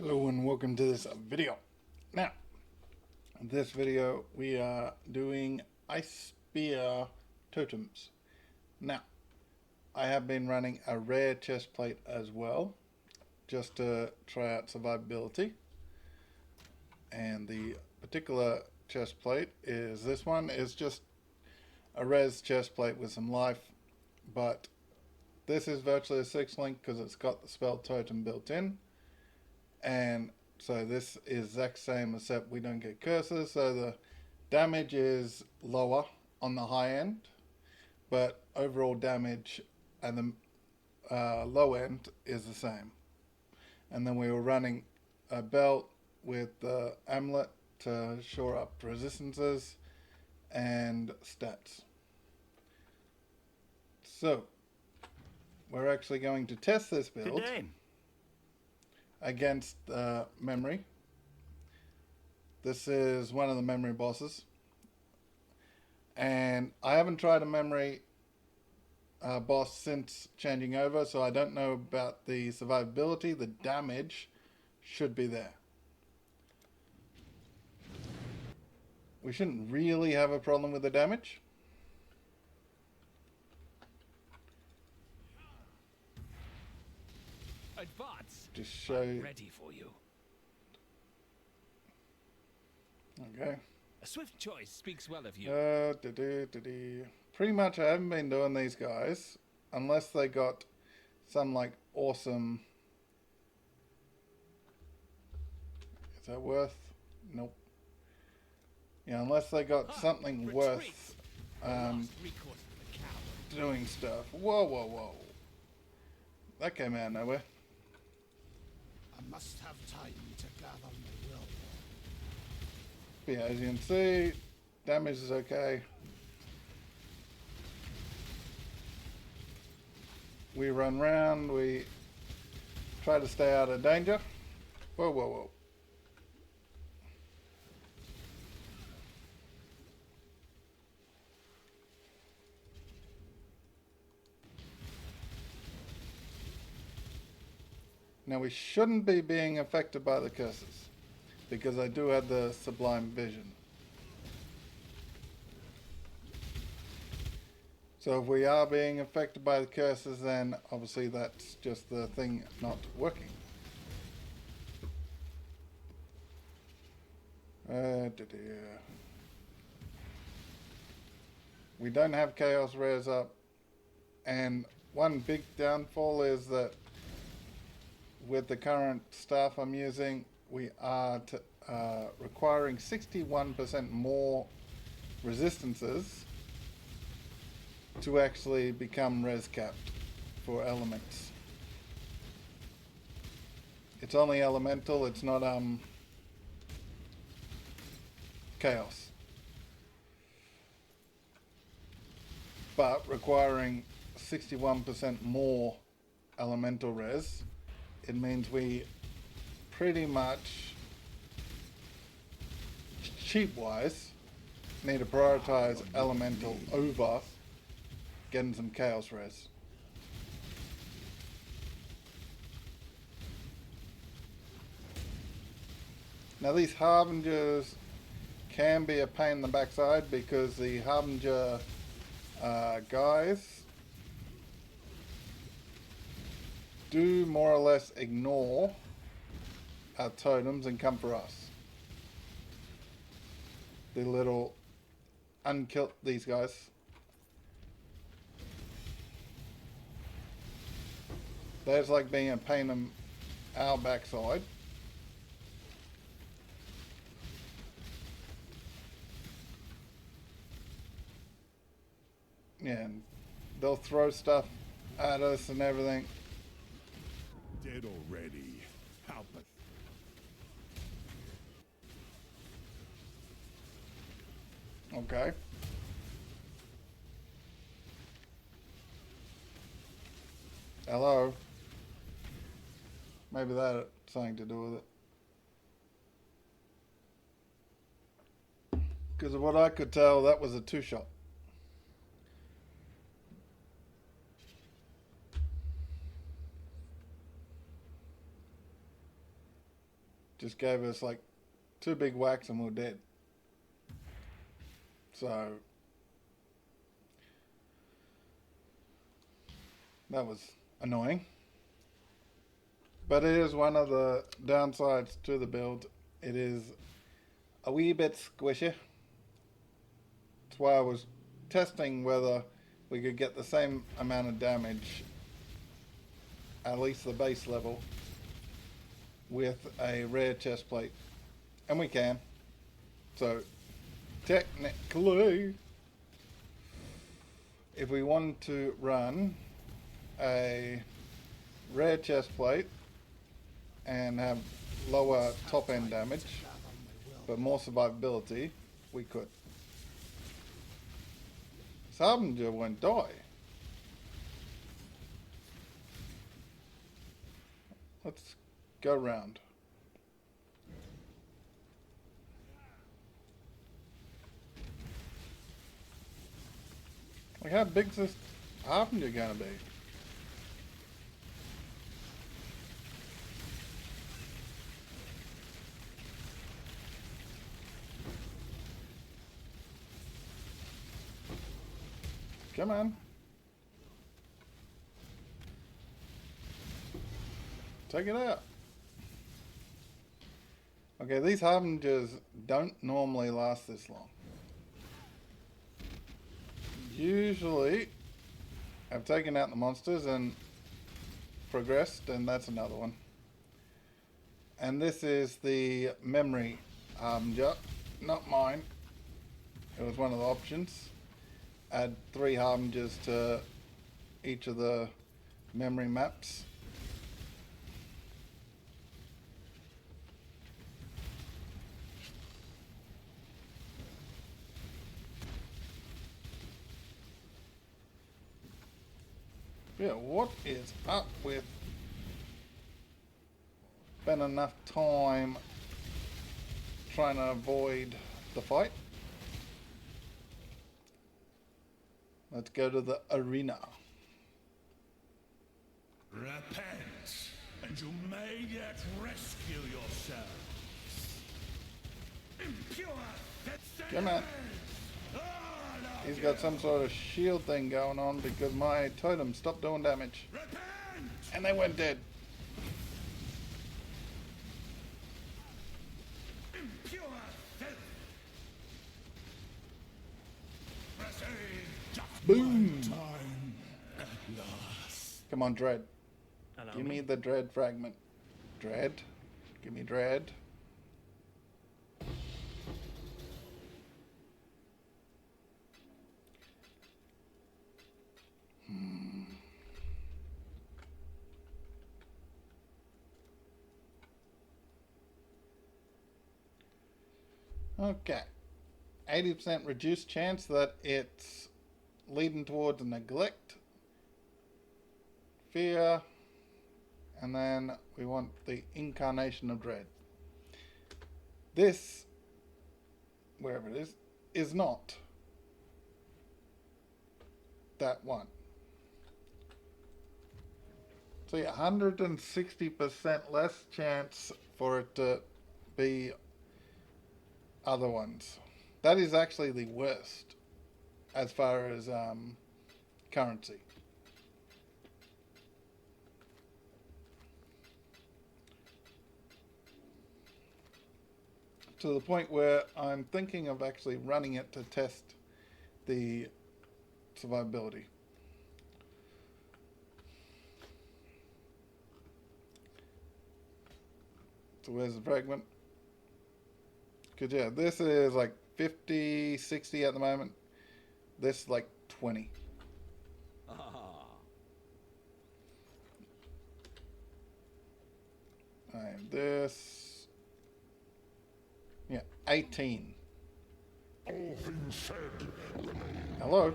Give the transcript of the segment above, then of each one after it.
Hello and welcome to this video. Now, in this video we are doing ice spear totems. Now, I have been running a rare chest plate as well, just to try out survivability. And the particular chest plate is this one. It's just a res chest plate with some life, but this is virtually a 6-link because it's got the spell totem built in. And so this is exact same, except we don't get curses, so the damage is lower on the high end, but overall damage at the low end is the same. And then we were running a belt with the amulet to shore up resistances and stats. So we're actually going to test this build. Good day. Against memory. This is one of the memory bosses, and I haven't tried a memory boss since changing over, so I don't know about the survivability. The damage should be there. We shouldn't really have a problem with the damage. Advance. Just show you. Ready for you. Okay. A swift choice speaks well of you. Pretty much I haven't been doing these guys unless they got some like awesome. Is that worth? Nope. Yeah, unless they got something worth doing stuff. Whoa, whoa, whoa. That came out of nowhere. I must have time to gather my will. Yeah, as you can see, damage is okay. We run round, we try to stay out of danger. Whoa, whoa, whoa. Now we shouldn't be being affected by the curses, because I do have the sublime vision. So if we are being affected by the curses, then obviously that's just the thing not working. We don't have chaos rares up, and one big downfall is that with the current staff I'm using, we are requiring 61% more resistances to actually become res capped for elements. It's only elemental, it's not chaos. But requiring 61% more elemental res, it means we pretty much, cheap wise, need to prioritize elemental over getting some chaos res. Now these harbingers can be a pain in the backside because the harbinger guys do more or less ignore our totems and come for us. The little unkilled, these guys. That's like being a pain in our backside. Yeah, and they'll throw stuff at us and everything. Dead already. How pathetic. Okay. Hello. Maybe that had something to do with it. Because of what I could tell, that was a 2-shot. just gave us like 2 big whacks and we're dead. So that was annoying. But it is one of the downsides to the build. It is a wee bit squishy. That's why I was testing whether we could get the same amount of damage, at least the base level, with a rare chest plate. And we can. So technically, if we wanted to run a rare chest plate and have lower top end damage but more survivability, we could. This Harbinger won't die. Let's go round. Like, how big's this Harbinger gonna be? Come on. Take it out. Okay, these Harbingers don't normally last this long. Usually, I've taken out the monsters and progressed, and that's another one. And this is the memory Harbinger, not mine. It was one of the options. Add 3 Harbingers to each of the memory maps. Yeah, what is up with spend enough time trying to avoid the fight? Let's go to the arena. Repent, and you may yet rescue yourselves. Impure. Come on. He's got some sort of shield thing going on because my totem stopped doing damage. Repent! And they went dead. Impure filth. Just Boom! time at last. Come on, Dread. Allow Give me the Dread fragment. Dread. Give me Dread. Okay. 80% reduced chance that it's leading towards neglect, fear, and then we want the incarnation of dread. This, wherever it is not that one. So yeah, 160% less chance for it to be other ones. That is actually the worst as far as currency. To the point where I'm thinking of actually running it to test the survivability. So where's the fragment? Because yeah, this is like 50, 60 at the moment. This is like 20. And this, yeah, 18. All things said remain Hello?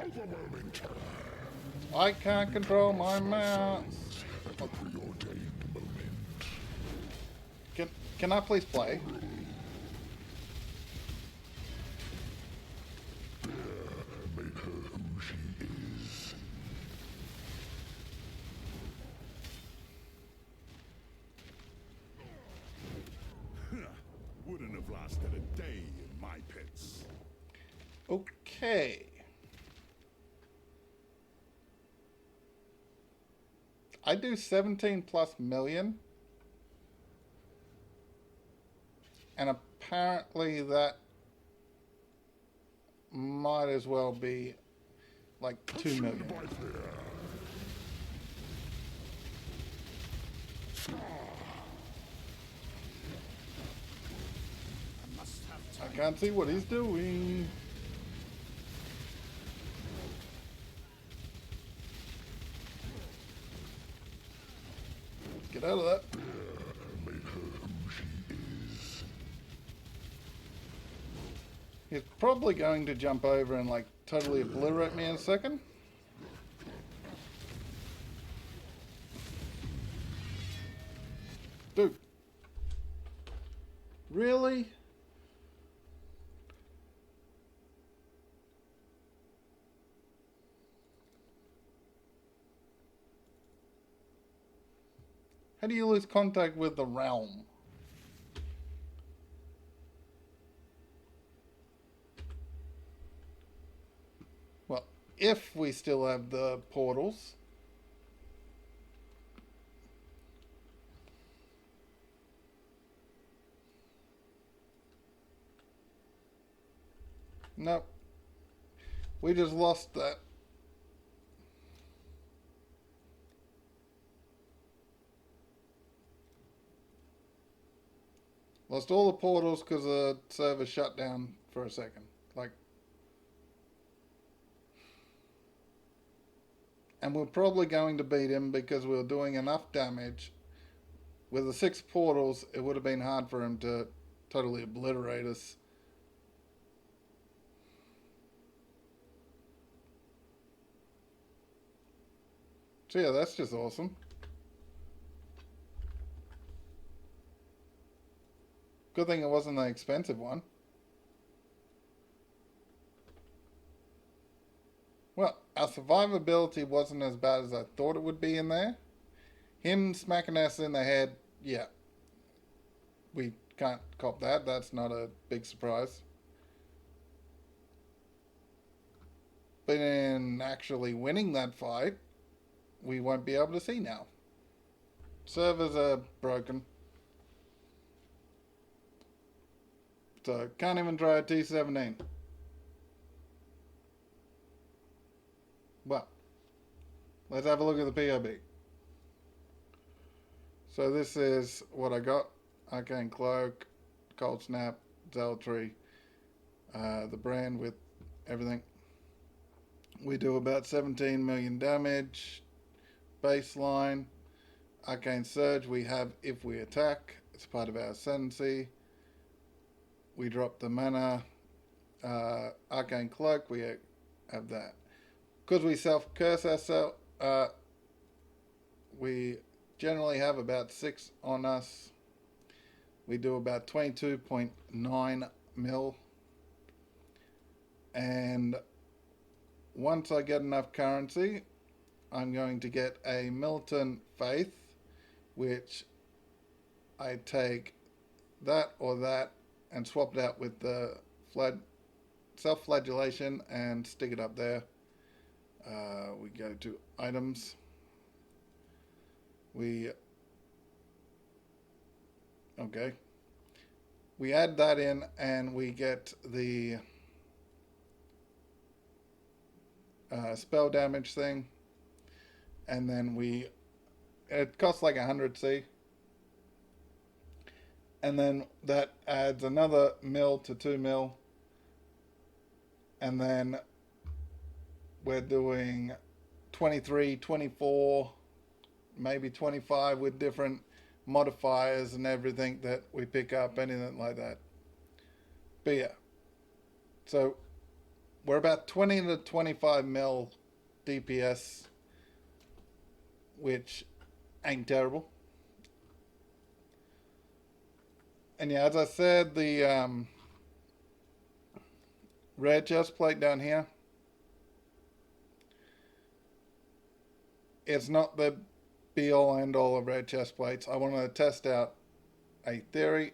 overwhelming terror. I can't control my mouse. At the preordained moment. Can I please play? Made her who she is. I've lasted a day in my pits. Okay. I do 17 plus million. And apparently that might as well be like 2 million. I can't see what he's doing. Get out of that. Made her who she is. He's probably going to jump over and like totally obliterate me in a second. Dude. Really? How do you lose contact with the realm? Well, if we still have the portals. Nope. We just lost that. Lost all the portals because the server shut down for a second. Like, and we're probably going to beat him because we were doing enough damage. With the 6 portals, it would have been hard for him to totally obliterate us. So yeah, that's just awesome. Good thing it wasn't the expensive one. Well, our survivability wasn't as bad as I thought it would be in there. Him smacking us in the head, yeah. We can't cop that. That's not a big surprise. But in actually winning that fight, we won't be able to see now. Servers are broken. So, can't even try a T17. Well, let's have a look at the POB. So this is what I got. Arcane Cloak, Cold Snap, Exile 3, the brand with everything. We do about 17 million damage. Baseline. Arcane Surge we have if we attack. It's part of our ascendancy. We drop the mana. Arcane Cloak, we have that. Because we self-curse ourselves, we generally have about 6 on us. We do about 22.9 mil. And once I get enough currency, I'm going to get a Militant Faith, which I take that or that and swap it out with the self-flagellation and stick it up there. We go to items. We add that in and we get the spell damage thing, and then it costs like 100C, and then that adds another mil to 2 mil, and then we're doing 23, 24, maybe 25 with different modifiers and everything that we pick up, anything like that. But yeah, so we're about 20 to 25 mil DPS, which ain't terrible. And yeah, as I said, the red chest plate down here, it's not the be all end all of red chest plates. I wanted to test out a theory.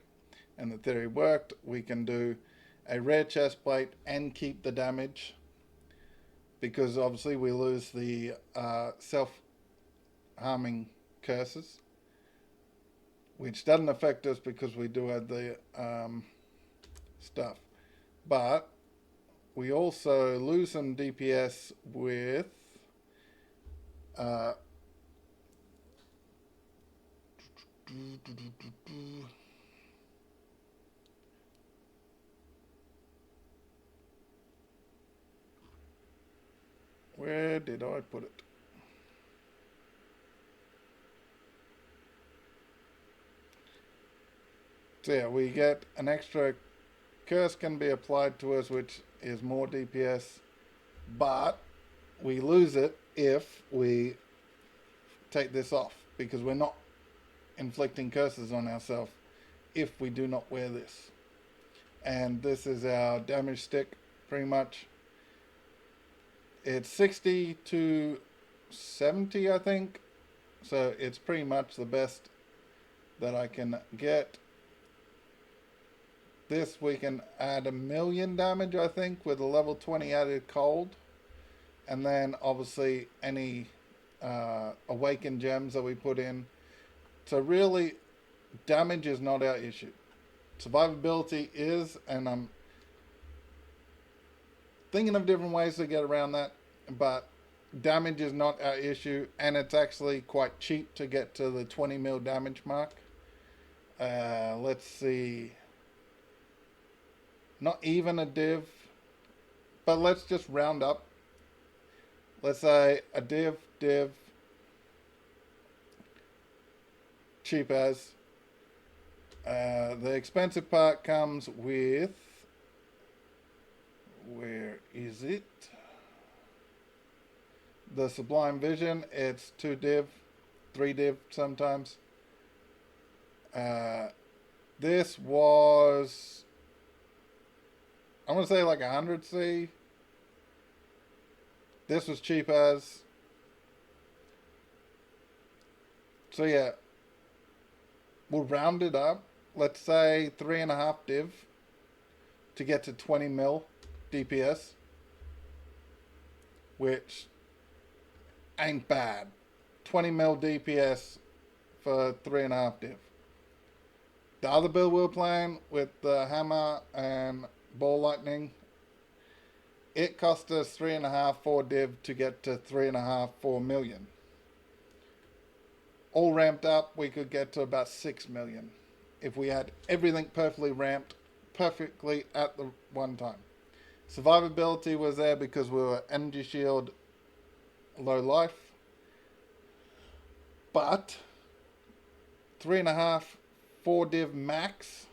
and the theory worked, we can do a rare chest plate and keep the damage, because obviously we lose the self-harming curses, which doesn't affect us because we do have the stuff. But we also lose some DPS with where did I put it? So yeah, we get an extra curse can be applied to us, which is more DPS, but we lose it if we take this off, because we're not inflicting curses on ourselves if we do not wear this. And this is our damage stick, pretty much. It's 60 to 70, I think, so it's pretty much the best that I can get. This we can add 1,000,000 damage, I think, with a level 20 added cold. And then obviously any awakened gems that we put in. So really, damage is not our issue. Survivability is, and I'm thinking of different ways to get around that, but damage is not our issue, and it's actually quite cheap to get to the 20 mil damage mark. Let's see. Not even a div, but let's just round up. Let's say a div, cheap as. The expensive part comes with, where is it? The Sublime Vision. It's 2 div, 3 div sometimes. This was, I want to say like 100C. This was cheap as. So yeah, we'll round it up. Let's say 3.5 div to get to 20 mil DPS, which ain't bad. 20 mil DPS for 3.5 div. The other build we were playing with the hammer and ball lightning, it cost us 3.5, 4 div to get to 3.5, 4 million. All ramped up, we could get to about 6 million if we had everything perfectly ramped, perfectly at the one time. Survivability was there because we were energy shield, low life. But 3.5, 4 div max,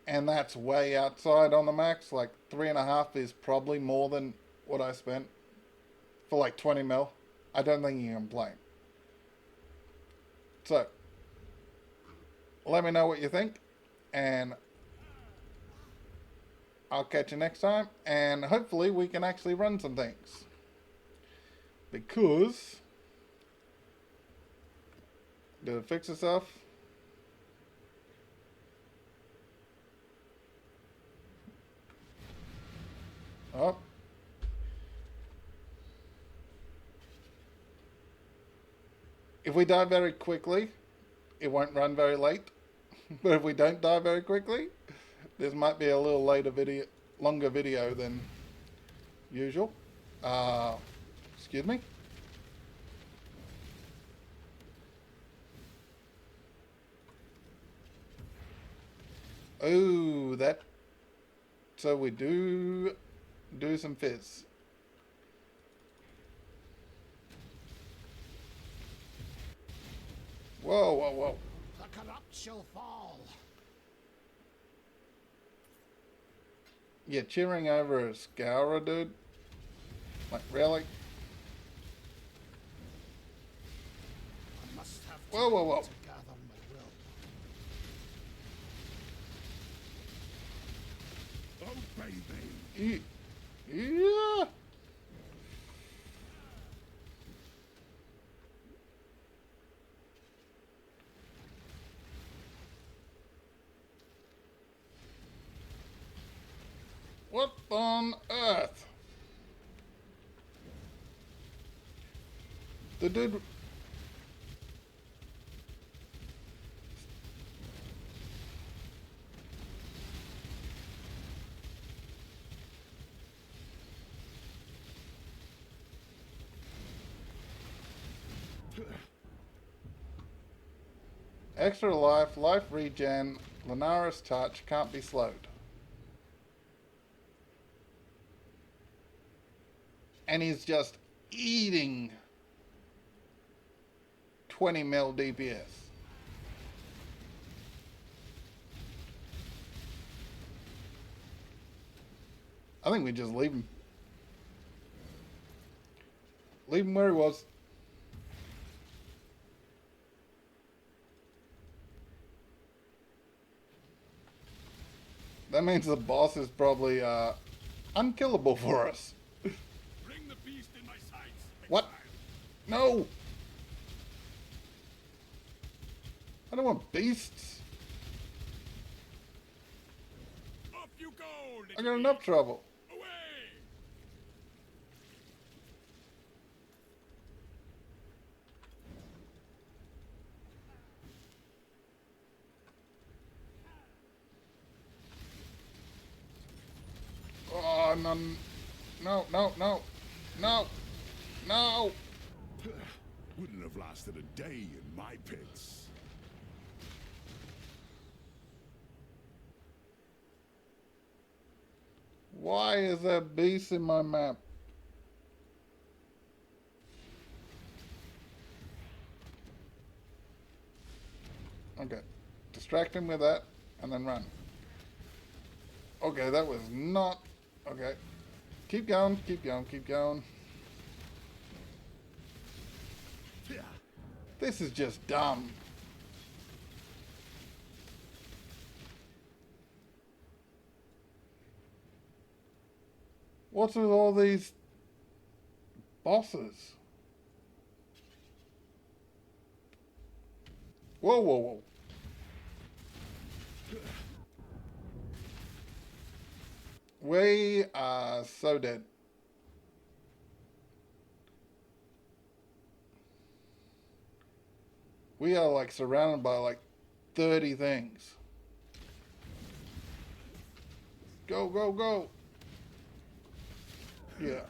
and that's way outside on the max. Like 3.5 is probably more than what I spent for like 20 mil. I don't think you can complain. So let me know what you think, and I'll catch you next time, and hopefully we can actually run some things, because did it fix itself? Oh. If we die very quickly, it won't run very late. But if we don't die very quickly, this might be a little longer video than usual. Excuse me. Oh, that. So we do some fizz. Whoa, whoa, whoa. The corrupt shall fall. You're cheering over a Scourer, dude? Like, really? I must have Whoa, whoa, whoa. to gather my will. Obey me. Yeah. What on earth? The dude... Extra life, life regen, Lunara's touch, can't be slowed. And he's just eating 20 mil DPS. I think we just leave him. Leave him where he was. That means the boss is probably unkillable for us. Bring the beast in my sights. What? No! I don't want beasts. Up you go, I got enough trouble. away. Oh, no, no, no, no, no, no. Wouldn't have lasted a day in my pits. Why is there beast in my map? Okay. Distract him with that and then run. Okay, that was not... Okay. Keep going, keep going, keep going. This is just dumb. What's with all these bosses? Whoa, whoa, whoa. We are so dead. We are like surrounded by like 30 things. Go, go, go. Yeah.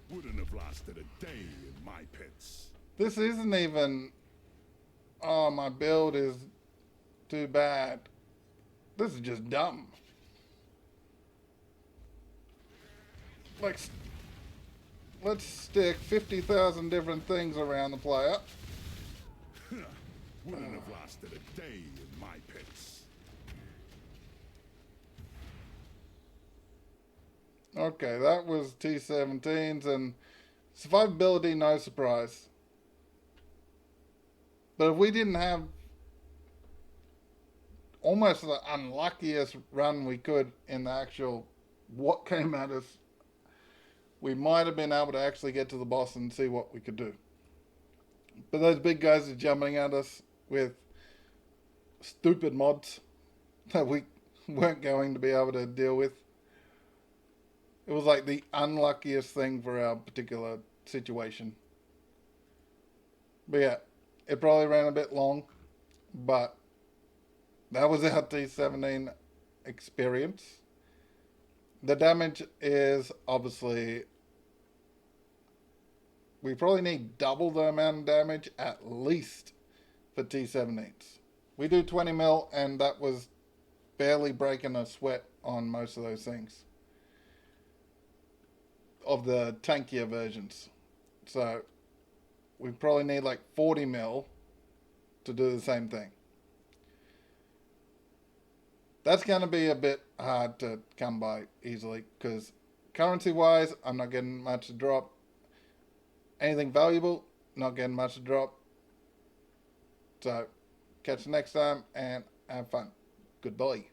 Wouldn't have lasted a day in my pits. This isn't even... Oh, my build is too bad. This is just dumb. Like, let's stick 50,000 different things around the player. Wouldn't have lasted a day in my pits. Okay, that was T17s and survivability, no surprise. But if we didn't have almost the unluckiest run we could in the actual what came at us, we might have been able to actually get to the boss and see what we could do. But those big guys are jumping at us with stupid mods that we weren't going to be able to deal with. It was like the unluckiest thing for our particular situation. But yeah, it probably ran a bit long, but that was our T17 experience. The damage is obviously... We probably need double the amount of damage at least for T17s. We do 20 mil and that was barely breaking a sweat on most of those things. Of the tankier versions. So we probably need like 40 mil to do the same thing. That's going to be a bit hard to come by easily because currency wise I'm not getting much to drop. Anything valuable, not getting much to drop. So catch you next time and have fun. Goodbye.